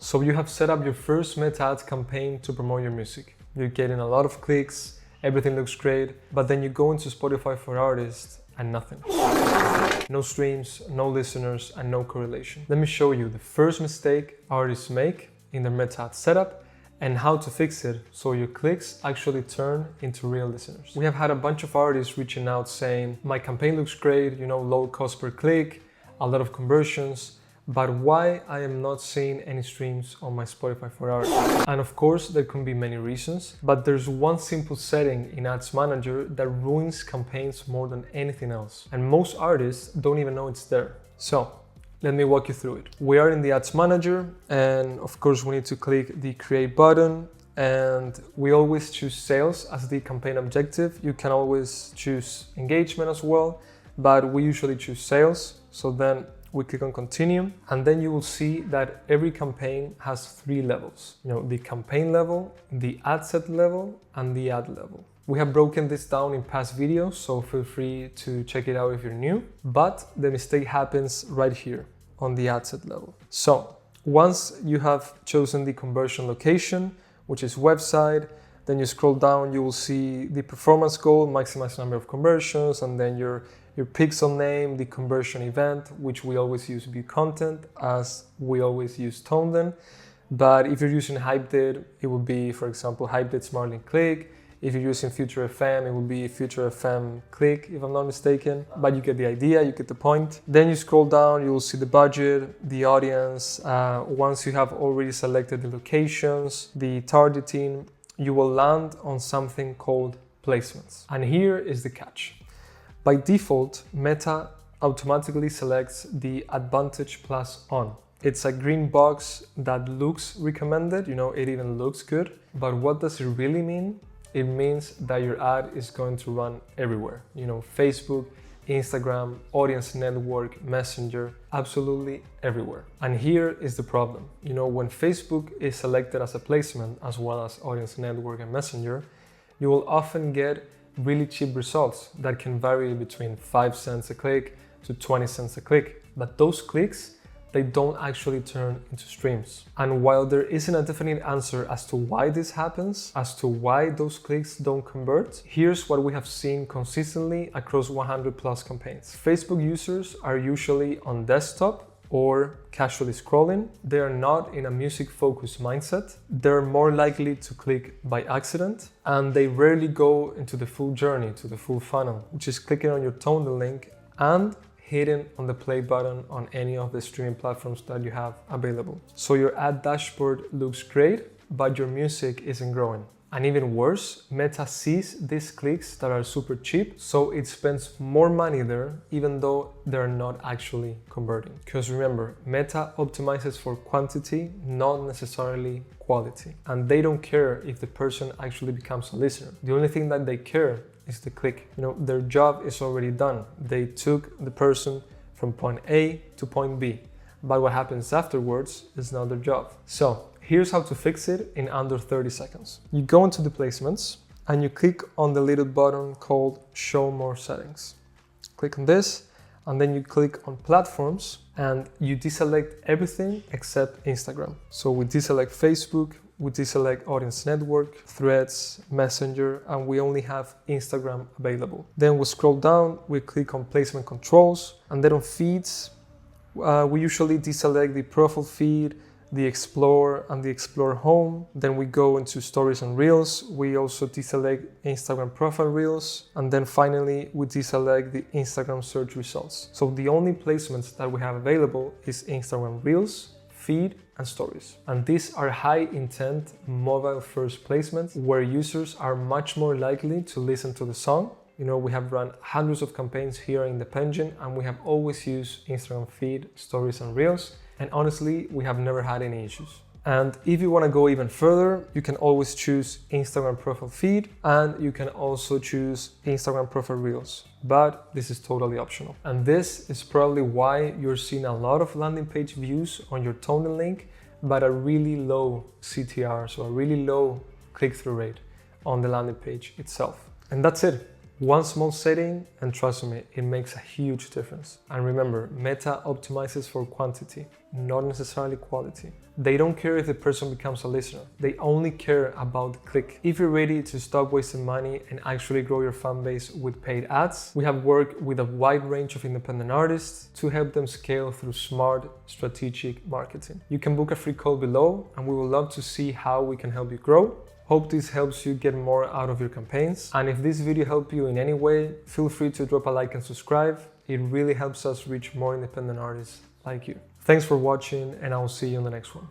So you have set up your first Meta Ads campaign to promote your music. You're getting a lot of clicks, everything looks great, but then you go into Spotify for Artists and nothing. No streams, no listeners, and no correlation. Let me show you the first mistake artists make in their Meta Ads setup and how to fix it so your clicks actually turn into real listeners. We have had a bunch of artists reaching out saying, my campaign looks great, low cost per click, a lot of conversions, but why I am not seeing any streams on my Spotify for Artists? And of course, there can be many reasons, but there's one simple setting in Ads Manager that ruins campaigns more than anything else. And most artists don't even know it's there. So let me walk you through it. We are in the Ads Manager, and of course we need to click the Create button, and we always choose sales as the campaign objective. You can always choose engagement as well, but we usually choose sales. So then we click on continue, and then you will see that every campaign has 3 levels. The campaign level, the ad set level, and the ad level. We have broken this down in past videos, so feel free to check it out if you're new, but the mistake happens right here on the ad set level. So once you have chosen the conversion location, which is website, then you scroll down, you will see the performance goal, maximize number of conversions, and then your pixel name, the conversion event, which we always use view content as we always use ToneDen. But if you're using Hypedit, it will be, for example, Hypedit Smart Link Click. If you're using Future FM, it will be Future FM Click, if I'm not mistaken. But you get the idea, you get the point. Then you scroll down, you will see the budget, the audience. Once you have already selected the locations, the targeting, you will land on something called placements. And here is the catch. By default, Meta automatically selects the Advantage Plus on. It's a green box that looks recommended, it even looks good. But what does it really mean? It means that your ad is going to run everywhere. Facebook, Instagram, Audience Network, Messenger, absolutely everywhere. And here is the problem. When Facebook is selected as a placement, as well as Audience Network and Messenger, you will often get really cheap results that can vary between 5 cents a click to 20 cents a click. But those clicks, they don't actually turn into streams. And while there isn't a definite answer as to why this happens, as to why those clicks don't convert, here's what we have seen consistently across 100 plus campaigns. Facebook users are usually on desktop or casually scrolling. They are not in a music-focused mindset. They're more likely to click by accident, and they rarely go into the full journey, to the full funnel, which is clicking on your ToneDen link and hitting on the play button on any of the streaming platforms that you have available. So your ad dashboard looks great, but your music isn't growing. And even worse, Meta sees these clicks that are super cheap, so it spends more money there, even though they're not actually converting. Because remember, Meta optimizes for quantity, not necessarily quality. And they don't care if the person actually becomes a listener. The only thing that they care is the click. Their job is already done. They took the person from point A to point B. But what happens afterwards is not their job. So here's how to fix it in under 30 seconds. You go into the placements and you click on the little button called Show More Settings. Click on this, and then you click on Platforms and you deselect everything except Instagram. So we deselect Facebook, we deselect Audience Network, Threads, Messenger, and we only have Instagram available. Then we scroll down, we click on Placement Controls, and then on Feeds, we usually deselect the Profile feed, the Explore and the Explore Home. Then we go into Stories and Reels. We also deselect Instagram Profile Reels. And then finally, we deselect the Instagram search results. So the only placements that we have available is Instagram Reels, Feed, and Stories. And these are high intent mobile first placements where users are much more likely to listen to the song. We have run hundreds of campaigns here in the Penguin, and we have always used Instagram Feed, Stories, and Reels. And honestly, we have never had any issues. And if you want to go even further, you can always choose Instagram Profile Feed, and you can also choose Instagram Profile Reels. But this is totally optional. And this is probably why you're seeing a lot of landing page views on your ToneDen link, but a really low CTR, so a really low click-through rate on the landing page itself. And that's it. One small setting, and trust me, it makes a huge difference. And remember, Meta optimizes for quantity, not necessarily quality. They don't care if the person becomes a listener. They only care about the click. If you're ready to stop wasting money and actually grow your fan base with paid ads, we have worked with a wide range of independent artists to help them scale through smart, strategic marketing. You can book a free call below, and we would love to see how we can help you grow. Hope this helps you get more out of your campaigns. And if this video helped you in any way, feel free to drop a like and subscribe. It really helps us reach more independent artists like you. Thanks for watching, and I will see you on the next one.